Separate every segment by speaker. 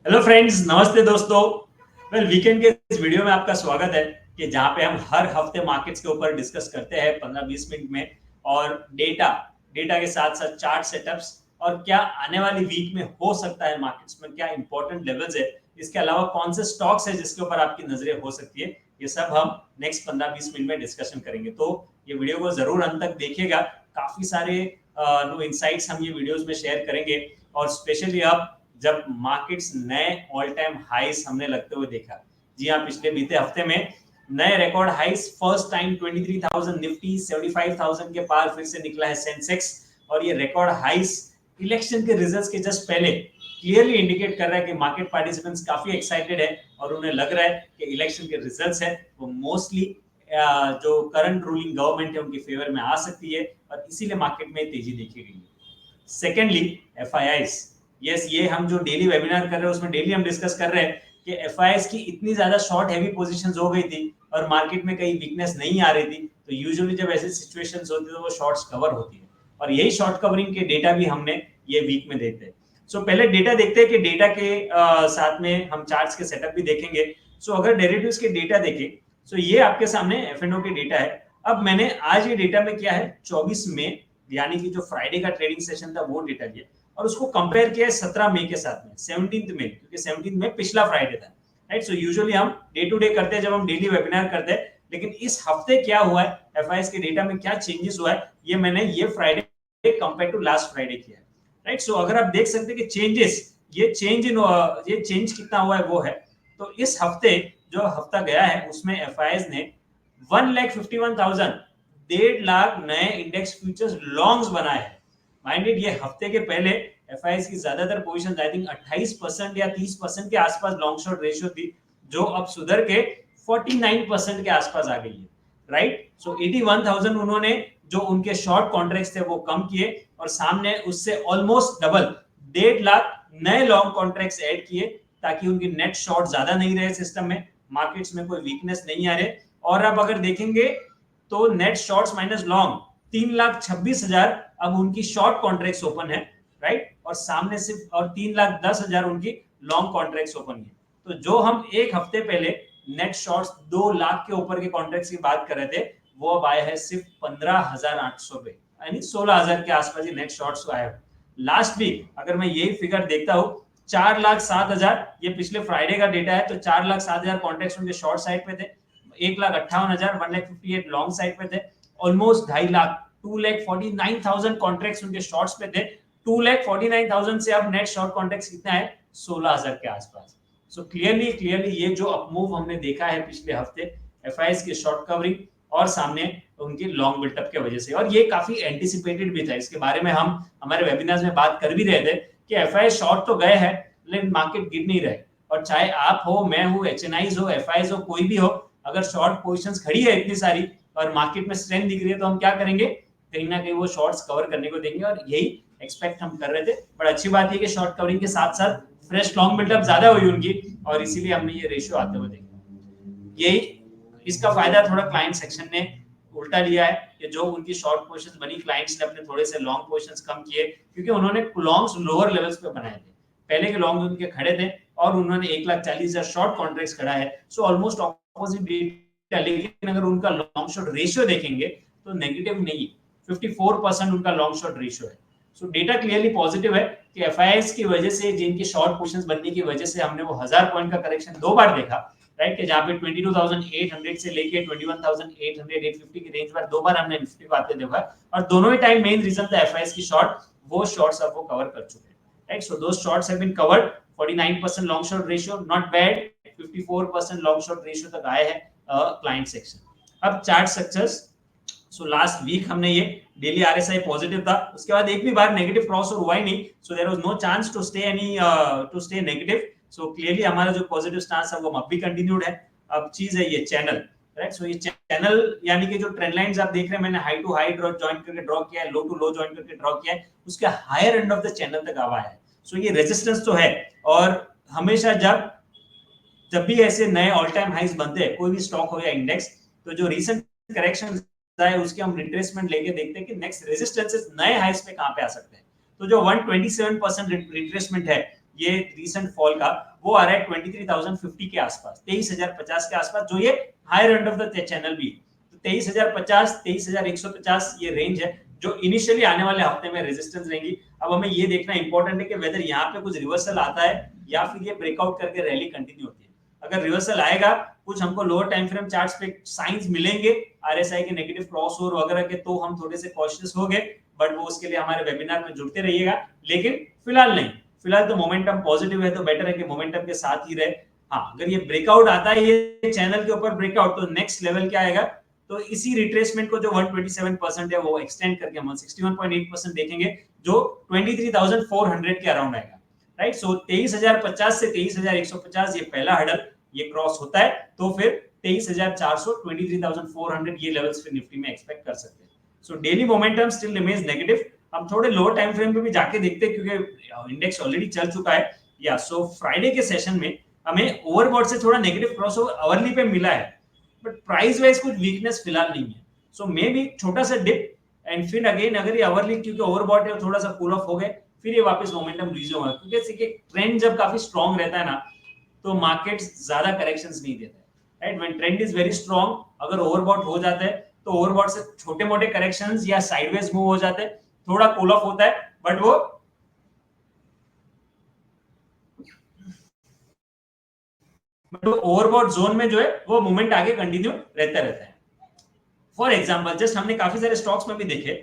Speaker 1: Hello friends, नमस्ते दोस्तों। Weekend के इस वीडियो में आपका स्वागत है कि जहां पे हम हर हफ्ते मार्केट्स के ऊपर डिस्कस करते हैं 15-20 मिनट में। और डेटा डेटा के साथ साथ चार्ट सेटअप्स और क्या आने वाली वीक में हो सकता है, मार्केट्स में क्या इंपॉर्टेंट लेवल्स है, इसके अलावा कौन से स्टॉक्स है जिसके ऊपर आपकी नजरें हो सकती है, ये सब हम नेक्स्ट 15-20 मिनट में डिस्कशन करेंगे। तो ये वीडियो को जरूर अंत तक देखिएगा। काफी सारे इनसाइट्स हम ये वीडियोस में शेयर करेंगे। और स्पेशली अब जब मार्केट्स नए ऑल टाइम हाइस हमने लगते हुए देखा, जी हाँ, पिछले बीते हफ्ते में नए रिकॉर्ड हाइस फर्स्ट टाइम 23,000 निफ्टी 75,000 के पार फिर से निकला है सेंसेक्स। और ये रिकॉर्ड हाइस इलेक्शन के रिजल्ट्स के जस्ट पहले क्लियरली इंडिकेट कर रहा है कि मार्केट पार्टिसिपेंट्स काफी एक्साइटेड है और उन्हें लग रहा है कि इलेक्शन के रिजल्ट्स है वो मोस्टली जो करंट रूलिंग गवर्नमेंट है उनके फेवर में आ सकती है और इसीलिए मार्केट में तेजी देखी गई है। Secondly, FIIs. यस, ये हम जो डेली वेबिनार कर रहे हैं उसमें डेली हम डिस्कस कर रहे हैं कि एफआईआईस की इतनी ज्यादा शॉर्ट हैवी पोजीशंस हो गई थी और मार्केट में कहीं वीकनेस नहीं आ रही थी, तो यूजुअली जब ऐसी सिचुएशंस होती है तो वो शॉर्ट्स कवर होती है। और यही शॉर्ट कवरिंग के डेटा भी हमने ये वीक में देखते हैं। सो पहले डेटा देखते हैं कि डेटा के साथ में हम चार्ट्स के सेटअप भी देखेंगे। सो अगर डेरिवेटिव्स के डेटा देखें, सो ये आपके सामने एफएनओ के डेटा है। अब मैंने आज ये डेटा में किया है 24 मई, यानी कि जो फ्राइडे का ट्रेडिंग सेशन था वो डेटा लिया और उसको कंपेयर किया है 17 मई के साथ में, 17 मई, क्योंकि 17 मई पिछला फ्राइडे था। राइट। सो यूजुअली हम डे टू डे करते हैं जब हम डेली वेबिनार करते हैं, लेकिन इस हफ्ते क्या हुआ है, एफआईएस के डेटा में क्या चेंजेस हुआ है, ये मैंने ये Friday compare to last Friday किया है। राइट। सो अगर आप देख सकते हैं कि चेंजेस, ये चेंज कितना हुआ है वो है। तो इस हफ्ते जो हफ्ता गया है उसमें एफआईएस ने 1,51,000, 1.5 लाख नए इंडेक्स फ्यूचर्स लॉन्ग्स बनाए हैं। माइंडेड, ये हफ्ते के पहले एफआईएस की ज्यादातर पोजीशन आई थिंक 28% या 30% के आसपास लॉन्ग शॉर्ट रेशियो थी, जो अब सुधर के 49% के आसपास आ गई है। राइट। सो 81,000 उन्होंने जो उनके शॉर्ट कॉन्ट्रैक्ट्स थे वो कम किए और सामने उससे ऑलमोस्ट डबल 1.5 लाख नए लॉन्ग कॉन्ट्रैक्ट्स ऐड किए, ताकि उनकी नेट शॉर्ट ज्यादा नहीं रहे सिस्टम में, मार्केट्स में कोई वीकनेस नहीं आ रहे। और अब अगर देखेंगे तो नेट शॉर्ट्स माइनस लॉन्ग 3,26,000 अब उनकी शॉर्ट कॉन्ट्रैक्ट्स ओपन है। राइट। और सामने सिर्फ और 3,10,000 उनकी लॉन्ग कॉन्ट्रैक्ट्स ओपन है। तो जो हम एक हफ्ते पहले नेट शॉर्ट्स 2 लाख के ऊपर के कॉन्ट्रैक्ट्स की बात कर रहे थे, वो अब आए हैं सिर्फ 15,800 पे, यानी 16,000 के आसपास ही नेट शॉर्ट्स आए हैं। लास्ट वीक अगर मैं यही फिगर देखता हूं, 4,07,000, ये पिछले फ्राइडे का डेटा है, तो 4,07,000 कॉन्ट्रैक्ट्स उनके शॉर्ट साइड पे थे, 1,58,000 1,58,000 लॉन्ग साइड पे थे, ऑलमोस्ट 2.5 लाख 2,49,000 कॉन्ट्रैक्ट्स उनके शॉर्ट्स पे थे। 2,49,000 से अब नेट शॉर्ट कॉन्ट्रैक्ट्स कितना है, 16,000 के आसपास। सो क्लियरली ये जो अपमूव हमने देखा है पिछले हफ्ते एफआईएस के शॉर्ट कवरिंग और सामने उनकी लॉन्ग बिल्टअप की वजह से, और ये काफी एंटिसिपेटेड भी था, इसके बारे में हम हमारे वेबिनार्स में बात कर भी रहे थे कि एफआईएस शॉर्ट तो गए हैं लेकिन मार्केट गिर नहीं रहे। और चाहे आप हो, मैं हूं, एचएनआईज हो, एफआईएस हो, कोई भी हो, अगर शॉर्ट पोजीशंस खड़ी है इतनी सारी और मार्केट में स्ट्रेंथ दिख रही है तो हम क्या करेंगे, कहीं ना कहीं वो शॉर्ट्स कवर करने को देंगे, और यही एक्सपेक्ट हम कर रहे थे। बट अच्छी बात है कि शॉर्ट कवरिंग के साथ साथ फ्रेश लॉन्ग बिल्डअप ज्यादा हुई उनकी, और इसीलिए हमने ये रेशियो आते हुए देखा। यही इसका फायदा थोड़ा क्लाइंट सेक्शन ने उल्टा लिया है कि जो उनकी शॉर्ट पोजीशंस बनी, क्लाइंट्स ने अपने थोड़े से लॉन्ग पोजीशंस कम किए, क्योंकि उन्होंने लॉन्ग्स लोअर लेवल्स पे बनाए थे। पहले के लॉन्ग उनके खड़े थे और उन्होंने 1,40,000 शॉर्ट कॉन्ट्रैक्ट्स खड़ा है। सो ऑलमोस्ट ऑपोजिट डेटा, लेकिन अगर उनका लॉन्ग शॉर्ट रेशियो देखेंगे तो नेगेटिव नहीं, 54% उनका लॉन्ग शॉर्ट रेशियो है। सो डेटा क्लियरली पॉजिटिव है कि एफआईएस की वजह से, जिनकी शॉर्ट पोजीशंस बनने की वजह से हमने वो 1000 पॉइंट का करेक्शन दो बार देखा। राइट, कि जहां पे 22,800 से लेके 21,800 850 की रेंज पर दो बार हमने निफ्टी को आते देखा, और दोनों ही टाइम मेन रीजन था एफआईएस की शॉर्ट, वो शॉर्ट्स अब वो कवर कर चुके हैं। Right, so those shorts have been covered. 49% long short ratio, not bad. 54% long short ratio तक आए हैं क्लाइंट सेक्शन। अब chart structures. So last week हमने ये डेली आरएसआई पॉजिटिव था, उसके बाद एक भी बार नेगेटिव क्रॉस और हुआ ही नहीं, so there was no chance to stay negative. So clearly हमारा जो पॉजिटिव स्टांस है वो अब भी कंटिन्यूड है। अब चीज है ये चैनल। राइट, सो ये चैनल यानी कि जो ट्रेंड लाइंस आप देख रहे हैं, मैंने high to high draw join करके ड्रॉ किया है, लो टू लो जॉइन करके ड्रॉ किया है, उसके higher end of the channel तक आवा है। सो ये रेजिस्टेंस तो है, और हमेशा जब जब भी ऐसे नए ऑल टाइम हाइस बनते हैं, कोई भी स्टॉक हो या इंडेक्स, तो जो रीसेंट करेक्शन है उसके हम रिट्रेसमेंट लेके देखते हैं कि नेक्स्ट रेजिस्टेंसेस नए हाइस पे कहां पे आ सकते हैं। तो जो 127% रिट्रेसमेंट है ये रिसेंट फॉल का, वो आ रहा है 23,050 के आसपास, 23,050 के आसपास, जो ये higher end of the channel भी है। तो 23,050, 23,150 ये रेंज है जो इनिशियली आने वाले हफ्ते में रेजिस्टेंस रहेंगी। अब हमें ये देखना इंपॉर्टेंट है कि वेदर यहाँ पे कुछ रिवर्सल आता है या फिर ये ब्रेकआउट करके रैली कंटिन्यू होती है। अगर रिवर्सल आएगा, कुछ हमको लोअर टाइम फ्रेम चार्ट्स पे साइंस मिलेंगे आरएसआई के नेगेटिव क्रॉस ओवर वगैरह के, तो हम थोड़े से कॉशियस हो गए, बट वो उसके लिए हमारे वेबिनार में जुड़ते रहिएगा। लेकिन फिलहाल नहीं, फिलहाल तो मोमेंटम पॉजिटिव है, तो बेटर है कि मोमेंटम के साथ ही रहे। हाँ, अगर ये ब्रेकआउट आता है ये चैनल के ऊपर ब्रेकआउट, तो नेक्स्ट लेवल क्या आएगा, तो इसी रिट्रेसमेंट को जो 127% है वो एक्सटेंड करके हम 61.8% देखेंगे, जो 23,400 के अराउंड आएगा, राइट। सो 23,050 से 23,150 ये पहला हर्डल, ये क्रॉस होता है तो फिर 23,400, 23,400 ये लेवल्स फिर निफ्टी में एक्सपेक्ट कर सकते हैं। So daily momentum still remains negative. हम थोड़े लोअर टाइम फ्रेम पे भी जाके देखते हैं, क्योंकि इंडेक्स ऑलरेडी चल चुका है। या सो फ्राइडे के सेशन में हमें ओवरबॉट से थोड़ा नेगेटिव क्रॉस ओवर अवर्ली पे मिला है, बट प्राइस वाइज कुछ वीकनेस फिलहाल नहीं है। सो मे बी छोटा सा डिप, एंड फिर अगेन अगर ये अवर्ली, क्योंकि ओवरबॉट है, थोड़ा सा कूल ऑफ हो गए, फिर ये वापस मोमेंटम रिज्यूम होगा। क्योंकि ट्रेंड जब काफी स्ट्रांग रहता है ना, तो मार्केट ज्यादा करेक्शंस नहीं देता है, right. When trend is very strong, अगर ओवरबॉट हो जाता है तो ओवरबॉट से छोटे मोटे करेक्शंस या साइडवेज मूव हो जाते हैं, थोड़ा कूल ऑफ होता है, बट वो ओवरबॉट जोन में जो है वो मूवमेंट आगे कंटिन्यू रहता रहता है। फॉर एग्जांपल जस्ट हमने काफी सारे स्टॉक्स में भी देखे,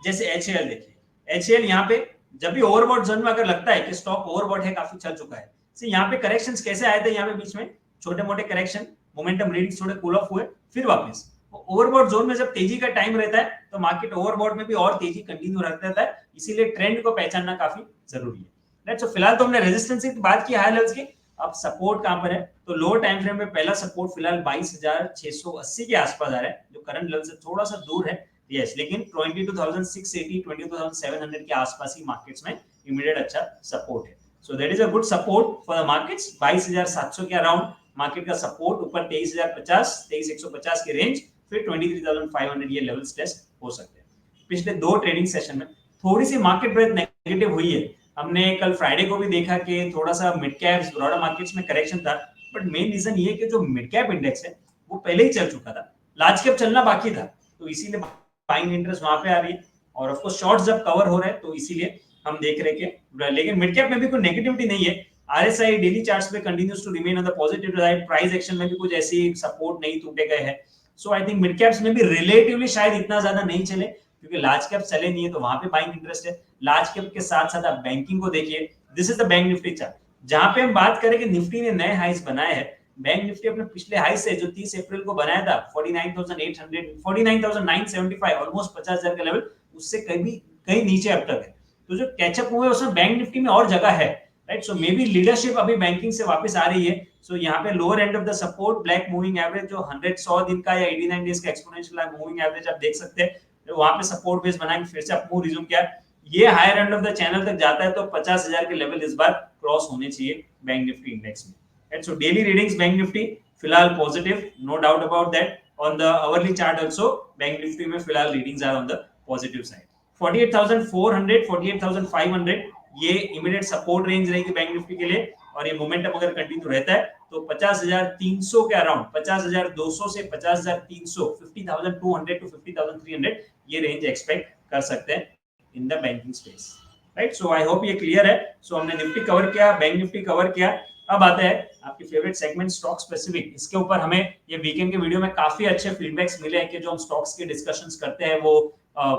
Speaker 1: जैसे एचएएल देखिए। एचएएल यहाँ पे जब भी ओवरबॉट जोन में अगर लगता है कि स्टॉक ओवरबॉट है, काफी चल चुका है, तो यहाँ पे करेक्शंस कैसे आए थे, यहाँ पे बीच में छोटे मोटे करेक्शन, मोमेंटम रीडिंग्स थोड़े कूल ऑफ हुए, फिर वापस ओवरबॉट जोन में जब तेजी का टाइम रहता है तो मार्केट ओवरबॉट में भी और तेजी कंटिन्यू रहता है। इसीलिए ट्रेंड को पहचानना काफी जरूरी है, राइट। सो फिलहाल तो हमने रेजिस्टेंस की बात की, हाई लेवल्स की। अब सपोर्ट कहां पर है, तो लोअर टाइम फ्रेम में पहला सपोर्ट फिलहाल 22,680 के आसपास आ रहा है, जो करंट लेवल से थोड़ा सा दूर है, यस, लेकिन 22,680, 22,700 के आसपास ही मार्केट्स में इमीडिएट अच्छा सपोर्ट है। So that is a good support for the markets. 22,700 के अराउंड मार्केट का सपोर्ट, ऊपर 23,050, 23,150 के रेंज, फिर 23,500 ये लेवल्स टेस्ट हो सकते हैं। पिछले दो ट्रेडिंग सेशन में थोड़ी सी मार्केट ब्रेथ नेगेटिव हुई है। हमने कल फ्राइडे को भी देखा कि थोड़ा सा मिड कैप्स ब्रॉडर मार्केट्स में करेक्शन था, बट मेन रीजन ये कि जो मिड कैप इंडेक्स है वो पहले ही चल चुका था, लार्ज कैप चलना बाकी था, तो इसीलिए बाइंग इंटरेस्ट वहां पे आ रही है। और ऑफ कोर्स शॉर्ट्स जब कवर हो रहे हैं तो इसीलिए हम देख रहे हैं, लेकिन मिड कैप में भी कोई नेगेटिविटी नहीं है। आरएसआई डेली चार्ट्स पे continues to remain on the positive side, price action में भी कुछ ऐसी सपोर्ट नहीं टूटे गए हैं। So I think mid caps में भी रिलेटिवली शायद इतना ज्यादा नहीं चले, क्योंकि लार्ज कैप चले नहीं है, तो वहां पे बाइंग इंटरेस्ट है। लार्ज कैप के साथ साथ आप बैंकिंग को देखिए, this is the bank Nifty chart, जहां पे हम बात करें कि निफ्टी ने नए हाईस बनाए हैं। बैंक निफ्टी अपने पिछले हाई से जो 30 अप्रैल को बनाया था 49,800, 49,975, ऑलमोस्ट 50,000 का लेवल, उससे कहीं नीचे अब तक है। तो जो कैचअप हुए उसमें बैंक निफ्टी में और जगह है, right. So may be leadership अभी बैंकिंग से वापस आ रही है। सो यहाँ पे lower and of the support black moving average, जो 100 दिन का या 89 डेज का एक्सपोनेंशियल मूविंग एवरेज आप देख सकते हैं, तो वहां पे सपोर्ट बेस बनाएंगे, फिर से अप मूव रिज्यूम किया, ये higher end of the channel तक जाता है, तो 50,000 के लेवल इस बार क्रॉस होने चाहिए बैंक निफ्टी इंडेक्स में, right. So daily readings bank Nifty फिलहाल positive, no doubt about that. On the hourly chart also bank Nifty में फिलहाल readings are on the positive side. 48,400, 48,500 ये इमीडिएट सपोर्ट रेंज रहेगी bank Nifty के लिए, और ये मोमेंटम अगर कंटिन्यू रहता है तो 50,300 के अराउंड, 50,200 से 50,300, 50,200 टू 50,300 ये रेंज एक्सपेक्ट कर सकते हैं in the banking space, right. So I hope ये क्लियर है। सो हमने निफ्टी कवर किया, बैंक निफ्टी कवर किया। अब आता है आपकी फेवरेट सेगमेंट स्टॉक स्पेसिफिक। इसके ऊपर हमें ये वीकेंड के वीडियो में काफी अच्छे फीडबैक्स मिले हैं कि जो हम स्टॉक्स के डिस्कशंस करते हैं वो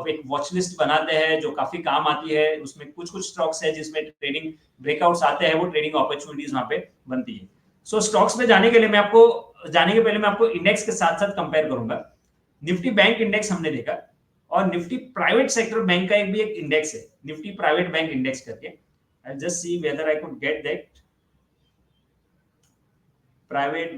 Speaker 1: एक वॉच लिस्ट बनाते हैं जो काफी काम आती है। उसमें कुछ कुछ स्टॉक्स है जिसमें ट्रेडिंग ब्रेकआउट्स आते हैं, वो ट्रेडिंग अपॉर्चुनिटीज वहां पे बनती है। सो स्टॉक्स में जाने के लिए जाने के पहले मैं आपको इंडेक्स के साथ साथ कंपेयर करूंगा। निफ्टी बैंक इंडेक्स हमने देखा, और निफ्टी प्राइवेट सेक्टर बैंक का एक भी एक इंडेक्स है, निफ्टी प्राइवेट बैंक इंडेक्स करके। I just see whether I could get that. Private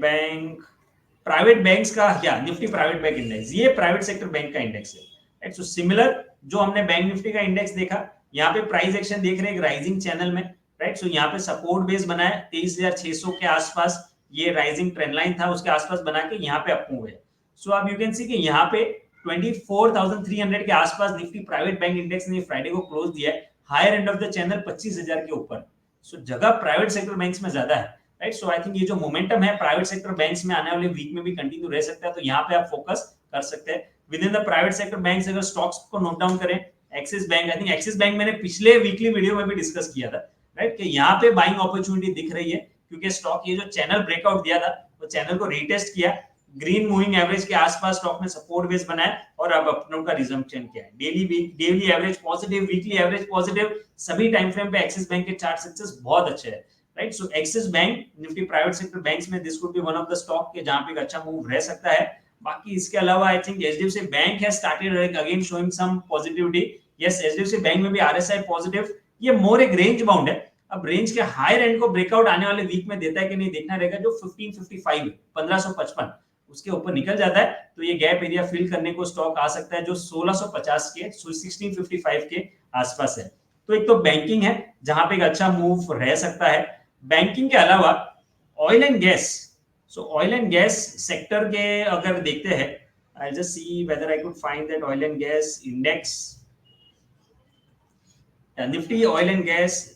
Speaker 1: banks का क्या, निफ्टी प्राइवेट बैंक इंडेक्स, ये प्राइवेट सेक्टर बैंक का इंडेक्स है। सो सिमिलर जो हमने बैंक निफ्टी का इंडेक्स देखा, यहाँ पे प्राइस एक्शन देख रहे हैं राइजिंग चैनल में, राइट। सो यहाँ पे सपोर्ट बेस बना है 23,600 के आसपास, ये राइजिंग ट्रेंड लाइन था, उसके आसपास बना के यहाँ पे अप मूव है। सो अब यू कैन सी कि यहाँ पे 24,300 के आसपास निफ्टी प्राइवेट बैंक इंडेक्स ने फ्राइडे को क्लोज दिया है, higher end of the channel 25,000 के ऊपर। सो जगह प्राइवेट सेक्टर बैंक्स में ज्यादा है, राइट। सो आई थिंक ये जो मोमेंटम है प्राइवेट सेक्टर बैंक्स में आने वाले वीक में भी कंटिन्यू रह सकता है, तो यहाँ पे आप फोकस कर सकते हैं with in the private sector banks. अगर स्टॉक्स को नोट डाउन करें, axis bank, I think axis bank मैंने पिछले वीकली वीडियो में भी डिस्कस किया था, राइट, कि यहाँ पे बाइंग अपॉर्चुनिटी दिख रही है, क्योंकि स्टॉक ये जो चैनल ब्रेकआउट दिया था वो चैनल को रीटेस्ट किया, ग्रीन मूविंग एवरेज के आसपास स्टॉक ने सपोर्ट बेस बनाया और अब अपनों का रिजम्पशन किया है। Daily average positive, weekly average positive, सभी टाइम फ्रेम पे एक्सिस बैंक के चार्ट सक्सेस बहुत अच्छे हैं, right. So Axis bank Nifty private sector banks में this could be one of the stock के जहां पे एक अच्छा मूव रह सकता है। बाकी इसके अलावा I think HDFC bank has started again showing some positivity. Yes, HDFC bank में भी आरएसआई पॉजिटिव, ये मोर एक रेंज बाउंड है। अब रेंज के हायर एंड को ब्रेकआउट आने वाले वीक में देता है कि नहीं देखना रहेगा। जो 1555 है, 1555 उसके ऊपर निकल जाता है तो ये गैप एरिया फिल करने को स्टॉक आ सकता है जो 1650 के 1655 के आसपास है। तो एक तो बैंकिंग है जहां पे एक अच्छा मूव रह सकता है। बैंकिंग के अलावा oil and gas, so oil and gas sector के अगर देखते हैं, I just see whether I could find that oil and gas index, Nifty oil and gas,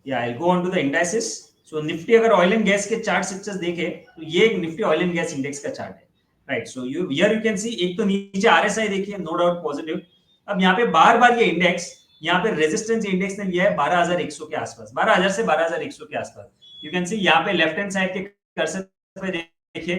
Speaker 1: I'll go on to the indices. So Nifty अगर oil and gas के chart structures देखे तो ये एक Nifty oil and gas index का chart है, right. So you can see एक तो नीचे आरएसआई देखिए, नो डाउट पॉजिटिव। अब यहाँ पे बार बार ये इंडेक्स, यहाँ पे रेजिस्टेंस इंडेक्स ने लिया है 12100 के आसपास, 12000 से 12100 के आसपास। यू कैन सी यहाँ पे लेफ्ट हैंड साइड के कर्सर पे देखिए,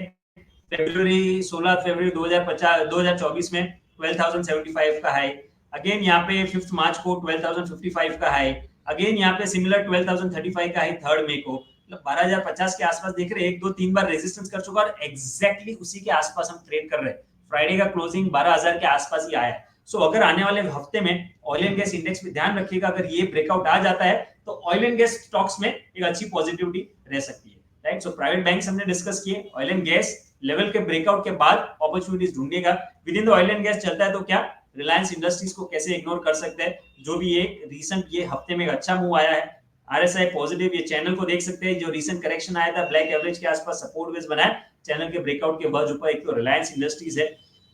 Speaker 1: फरवरी 16 फरवरी 2024 में 12075 का हाई, अगेन यहाँ पे 5 मार्च को 12055 का हाई, अगेन यहाँ पे सिमिलर 12035 का हाई 3 मई को, मतलब 12050 के आसपास देख रहे हैं। 1-2-3 बार रेजिस्टेंस कर चुका और एग्जैक्टली उसी के आसपास हम ट्रेड कर रहे हैं। फ्राइडे का क्लोजिंग 12000 के आसपास ही आया है। सो अगर आने वाले हफ्ते में ऑयल एंड गैस इंडेक्स में ध्यान रखिएगा, अगर ये ब्रेकआउट आ जाता है तो ऑयल एंड गैस स्टॉक्स में एक अच्छी पॉजिटिविटी रह सकती है, राइट। सो प्राइवेट बैंक्स हमने डिस्कस किए, ऑयल एंड गैस लेवल के ब्रेकआउट के बाद अपॉर्चुनिटीज ढूंढेगा। With in the oil and gas चलता है तो क्या रिलायंस इंडस्ट्रीज को कैसे इग्नोर कर सकते हैं, जो भी एक रिसेंट ये हफ्ते में एक अच्छा मूव आया है। आरएसआई पॉजिटिव, ये चैनल को देख सकते हैं, जो रिसेंट करेक्शन आया था ब्लैक एवरेज के आसपास सपोर्ट बेस बनाया, चैनल के ब्रेकआउट के बाद ऊपर एक तो रिलायंस इंडस्ट्रीज है।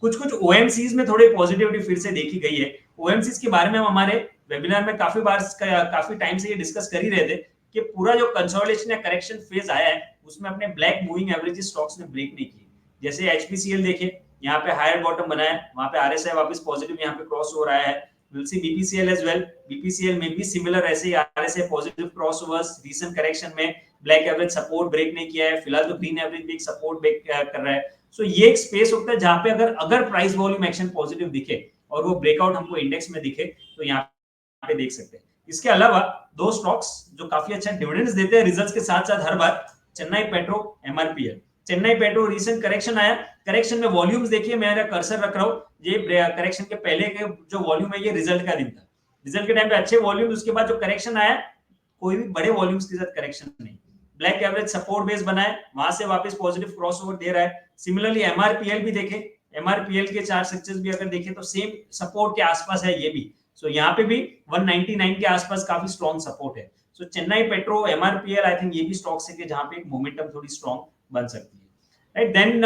Speaker 1: कुछ ओएमसीज में थोड़ी पॉजिटिविटी फिर से देखी गई है। ओएमसीज के बारे में हम हमारे वेबिनार में काफी टाइम से ये डिस्कस कर ही रहे थे कि पूरा जो कंसोलिडेशन या करेक्शन फेज आया है उसमें अपने ब्लैक मूविंग एवरेजेस स्टॉक्स ने ब्रेक नहीं किए। जैसे एचपीसीएल देखिए, यहाँ पे हायर बॉटम बनाया, वहां पे आरएसआई वापस पॉजिटिव यहाँ पे क्रॉस हो रहा है। Will see BPCL as well, BPCL में भी सिमिलर ऐसे ही RSI positive crossovers, recent correction में ब्लैक एवरेज सपोर्ट ब्रेक नहीं किया है, फिलहाल तो ग्रीन एवरेज भी एक सपोर्ट ब्रेक कर रहा है। सो ये एक स्पेस होता है जहां पे अगर प्राइस वॉल्यूम एक्शन पॉजिटिव दिखे और वो ब्रेकआउट हमको इंडेक्स में दिखे तो यहाँ पे देख सकते हैं। इसके अलावा दो स्टॉक्स जो काफी अच्छा डिविडेंड्स देते हैं रिजल्ट्स के साथ साथ हर बार, Chennai Petro, MRPL. Chennai Petro recent correction आया, करेक्शन में वॉल्यूम्स देखिए, मैं कर्सर रख रहा हूँ, ये करेक्शन के पहले के जो वॉल्यूम है ये रिजल्ट का दिन था। रिजल्ट के टाइम पे अच्छे वॉल्यूम, उसके बाद जो करेक्शन आया कोई भी बड़े वॉल्यूम्स के साथ करेक्शन नहीं, ब्लैक एवरेज सपोर्ट बेस बनाए, वहां से वापस पॉजिटिव क्रॉसओवर दे रहा है। सिमिलरली एमआरपीएल भी देखें, एमआरपीएल के चार्ट स्ट्रक्चर्स भी अगर देखें तो सेम सपोर्ट के आसपास है ये भी। सो यहाँ पे भी 199 के आसपास काफी स्ट्रॉन्ग सपोर्ट है। So Chennai Petro, MRPL, I think ये भी स्टॉक्स है कि जहां पे एक मोमेंटम थोड़ी स्ट्रॉन्ग बन सकती है, right. Then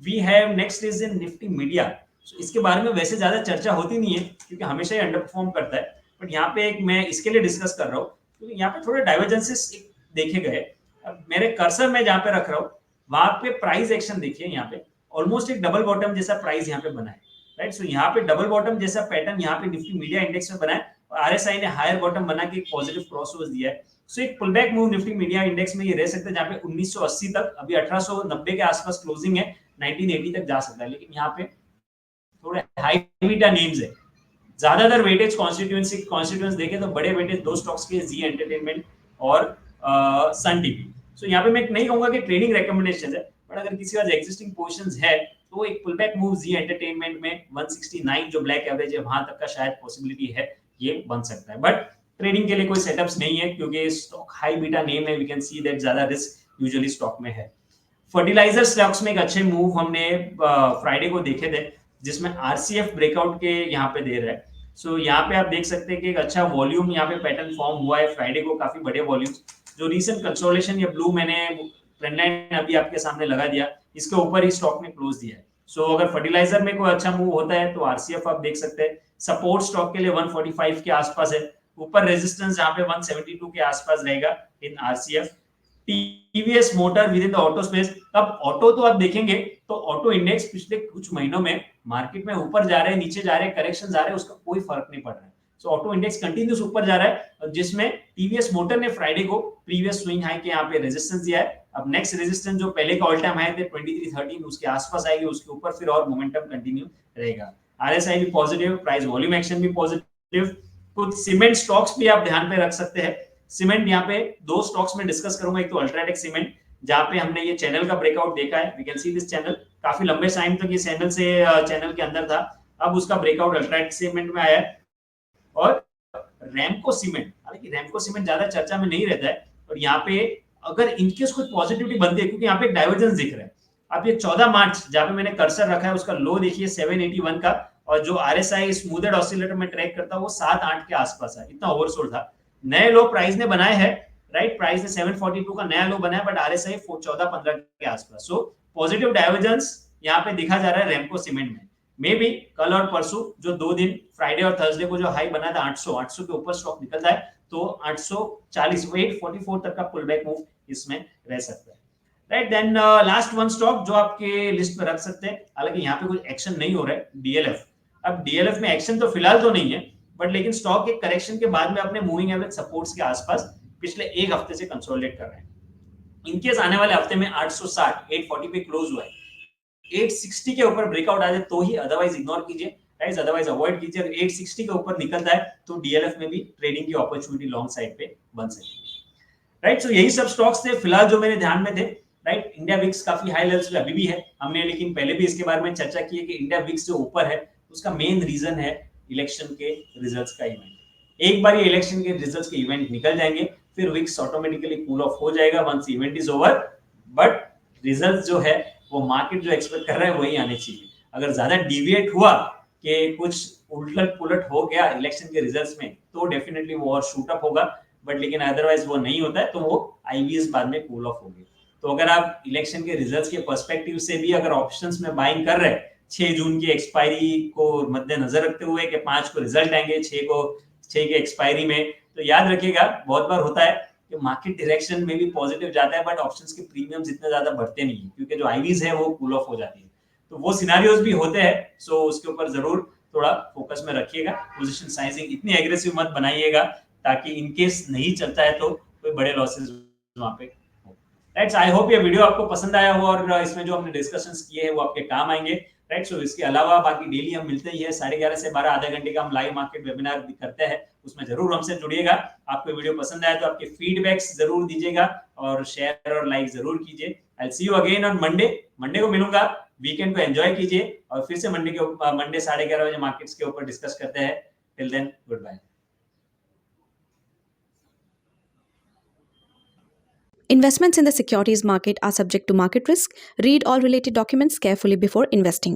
Speaker 1: we have next is in Nifty media. So इसके बारे में वैसे ज्यादा चर्चा होती नहीं है क्योंकि हमेशा ही अंडर परफॉर्म करता है, बट यहाँ पे एक मैं इसके लिए डिस्कस कर रहा हूँ क्योंकि यहाँ पे थोड़े डाइवर्जेंसेस देखे गए। अब मेरे कर्सर में जहाँ पे रख रहा हूँ वहां पे प्राइस एक्शन देखिए, यहाँ पे ऑलमोस्ट एक डबल बॉटम जैसा प्राइस यहाँ पे बना है, राइट। सो यहाँ पे डबल बॉटम जैसा पैटर्न यहाँ पे निफ्टी मीडिया इंडेक्स में बना है और आरएसआई ने हायर बॉटम बना के एक पॉजिटिव क्रॉसओवर दिया है। सो एक pullback move Nifty media index में ये रह सकता है जहाँ पे 1980 तक, अभी 1890 के आसपास क्लोजिंग है, 1980 तक जा सकता है, लेकिन यहाँ पे थोड़े हाई बीटा नेम्स है। ज्यादातर वेटेज कॉन्स्टिट्यूएंस देखें तो बड़े वेटेज दो स्टॉक्स के, जी एंटरटेनमेंट और सन टीवी। सो यहाँ पे मैं नहीं कहूंगा कि ट्रेडिंग रिकमेंडेशन है, बट अगर किसी का एग्जिस्टिंग पोजीशंस है तो एक पुलबैक मूव जी एंटरटेनमेंट में 169 जो ब्लैक एवरेज है वहां तक का शायद पॉसिबिलिटी है, ये बन सकता है। बट ट्रेडिंग के लिए कोई सेटअप्स नहीं है क्योंकि स्टॉक हाई बीटा नेम है, वी कैन सी दैट ज्यादा रिस्क यूजुअली स्टॉक में है। फर्टिलाइजर स्टॉक्स में एक अच्छे मूव हमने फ्राइडे को देखे थे जिसमें आरसीएफ ब्रेकआउट के यहाँ पे दे रहा है। सो यहाँ पे आप देख सकते हैं कि एक अच्छा वॉल्यूम यहाँ पे पैटर्न फॉर्म हुआ है फ्राइडे को, काफी बड़े वॉल्यूम्स। जो रीसेंट कंसोलिडेशन या ब्लू मैंने ट्रेंड लाइन अभी आपके सामने लगा दिया, इसके ऊपर ही स्टॉक ने क्लोज दिया है। सो अगर फर्टिलाइजर में कोई अच्छा मूव होता है तो आरसीएफ आप देख सकते हैं। सपोर्ट स्टॉक के लिए 145 के आसपास है, ऊपर रेजिस्टेंस जहां पे 172 के आसपास रहेगा in RCF. TVS motor with in the auto space. अब ऑटो तो आप देखेंगे तो ऑटो इंडेक्स पिछले कुछ महीनों में मार्केट में ऊपर जा रहे हैं, नीचे जा रहे हैं, करेक्शन जा रहे हैं, उसका कोई फर्क नहीं पड़ रहा है। सो ऑटो इंडेक्स कंटिन्यूस ऊपर जा रहा है, जिसमें टीवीएस मोटर ने फ्राइडे को प्रीवियस स्विंग हाई के यहाँ पे रेजिस्टेंस दिया है। अब नेक्स्ट रेजिस्टेंस जो पहले का ऑल टाइम हाई थे 2313 उसके आसपास आएगी, उसके ऊपर फिर और मोमेंटम कंटिन्यू रहेगा। आरएसआई भी पॉजिटिव, प्राइस वॉल्यूम एक्शन भी पॉजिटिव। कुछ सीमेंट स्टॉक्स भी आप ध्यान पे रख सकते हैं। सीमेंट यहाँ पे दो स्टॉक्स में डिस्कस करूंगा, एक तो अल्ट्राटेक सीमेंट जहां पे हमने ये चैनल का ब्रेकआउट देखा है, we can see this channel, काफी लंबे टाइम तक ये चैनल के अंदर था, अब उसका ब्रेकआउट अल्ट्राटेक सीमेंट में आया है। और रैमको सीमेंट, हालांकि रैमको सीमेंट ज्यादा चर्चा में नहीं रहता है, और यहाँ पे अगर इनकेस कुछ पॉजिटिविटी बनती है, क्योंकि यहाँ पे एक डाइवर्जेंस दिख रहा है। अब ये 14 मार्च जहां पे मैंने कर्सर रखा है उसका लो देखिए 781 का, और जो आरएसआई स्मूथेड ऑसिलेटर में ट्रैक करता है वो 7-8 के आसपास है, इतना ओवरसोल्ड था। नए लो प्राइस ने बनाए हैं, राइट, प्राइस ने 742 का नया लो बनाया, बट आरएसआई 14-15 के आसपास। सो पॉजिटिव डाइवर्जेंस यहाँ पे दिखा जा रहा है रैमको सीमेंट में। मे बी कल और परसों जो 2 दिन फ्राइडे और थर्सडे को जो हाई बना था 800 के ऊपर स्टॉक निकलता है तो 840 844 तक का पुल बैक मूव इसमें रह सकता है, right. Then last one stock जो आपके लिस्ट में रख सकते हैं, हालांकि यहाँ पे कुछ एक्शन नहीं हो रहा है, डीएलएफ। अब डीएलएफ में एक्शन तो फिलहाल तो नहीं है, बट लेकिन स्टॉक के करेक्शन के बाद में अपने मूविंग एवरेज सपोर्ट्स के आसपास पिछले एक हफ्ते से कंसोलिडेट कर रहे हैं। इनकेस आने वाले हफ्ते में 860 840 पे क्लोज हुआ है, 860 के ऊपर ब्रेकआउट आ जाए तो ही, अदरवाइज इग्नोर कीजिए, राइट, अदरवाइज अवॉइड कीजिए। अगर 860 के ऊपर निकलता है तो डीएलएफ में भी ट्रेडिंग की अपॉर्चुनिटी लॉन्ग साइड पे बन सकती है, राइट। सो यही सब स्टॉक्स थे फिलहाल जो मेरे ध्यान में थे, राइट। इंडिया विक्स काफी हाई लेवल्स पे अभी भी है, हमने लेकिन पहले भी इसके बारे में चर्चा की है कि इंडिया विक्स जो ऊपर है उसका मेन रीजन है इलेक्शन के रिजल्ट्स का इवेंट। एक बार ये इलेक्शन के रिजल्ट्स के इवेंट निकल जाएंगे फिर विक्स ऑटोमेटिकली कूल ऑफ हो जाएगा once event is over, but result जो है वो मार्केट जो एक्सपेक्ट कर रहा है वही आने चाहिए। अगर ज्यादा डिविएट हुआ कि कुछ उलट पुलट हो गया इलेक्शन के रिजल्ट्स में तो डेफिनेटली वो और शूट अप होगा, बट लेकिन अदरवाइज वो नहीं होता है तो वो आईवीएस बाद में कूल ऑफ होगी। तो अगर आप इलेक्शन के रिजल्ट्स के पर्सपेक्टिव से भी अगर ऑप्शंस में बाइंग कर रहे हैं 6 जून की एक्सपायरी को मद्देनजर रखते हुए कि 5 को रिजल्ट आएंगे, 6 के एक्सपायरी में, तो याद रखिएगा बहुत बार होता है कि मार्केट डायरेक्शन में भी पॉजिटिव जाता है बट ऑप्शंस के प्रीमियम्स इतने ज्यादा बढ़ते नहीं है क्योंकि जो आईवीज है वो कूल ऑफ हो जाती है, तो वो सिनेरियोज भी होते हैं। सो उसके ऊपर जरूर थोड़ा फोकस में रखिएगा, पोजीशन साइजिंग इतनी एग्रेसिव मत बनाइएगा ताकि इनकेस नहीं चलता है तो कोई बड़े लॉसेस वहां पे हो, राइट। आई होप ये वीडियो आपको पसंद आया हो और इसमें जो हमने डिस्कशंस किए हैं वो आपके काम आएंगे, राइट। सो इसके अलावा बाकी डेली हम मिलते ही है 11:30 से 12 आधे घंटे का हम लाइव मार्केट वेबिनार भी करते हैं, उसमें जरूर हमसे जुड़िएगा। आपको वीडियो पसंद आया तो आपके फीडबैक्स जरूर दीजिएगा और शेयर और लाइक जरूर कीजिए। आई सी यू अगेन ऑन मंडे को मिलूंगा, वीकेंड को एंजॉय कीजिए और फिर से मंडे 11:30 बजे मार्केट्स के ऊपर डिस्कस करते हैं। Till then goodbye.
Speaker 2: Investments in the securities market are subject to market risk. Read all related documents carefully before investing.